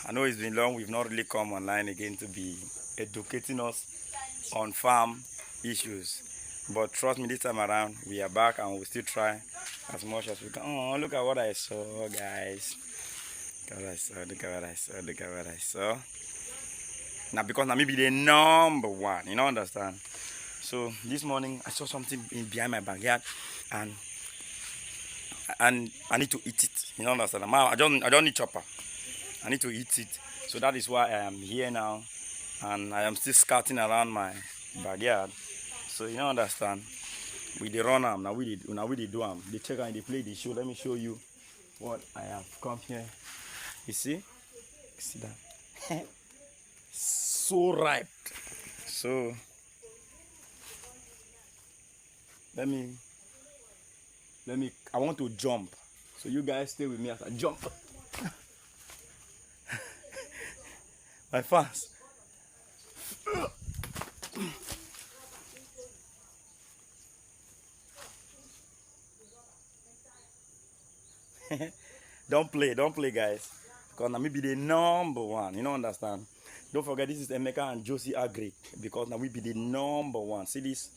I know it's been long. We've not really come online again to be educating us on farm issues. But trust me, this time around, we are back and we'll still try as much as we can. Oh, look at what I saw, guys. Look at what I saw, look at what I saw, look at what I saw. Now, because now maybe the number one, you know, understand? So, this morning, I saw something behind my backyard and I need to eat it. You know, understand? I don't need chopper. I need to eat it. So that is why I am here now, and I am still scouting around my backyard. So you know, understand? We dey run am now. We dey do am. They check and they play the show. Let me show you what I have come here. You see that? So ripe. So let me. I want to jump. So you guys stay with me as I jump. My fans. Don't play, guys. Because now me be the number one. You know, understand? Don't forget, this is Emeka and Josie Agri. Because now we be the number one. See this?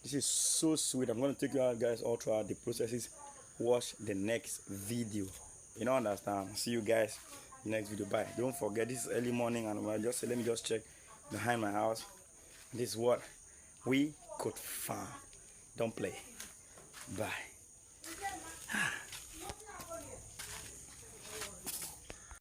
This is so sweet. I'm going to take you out, guys, all throughout the processes. Watch the next video. You know, understand? See you guys in the next video. Bye. Don't forget, this is early morning, and let me just check behind my house. This is what we could farm. Don't play. Bye.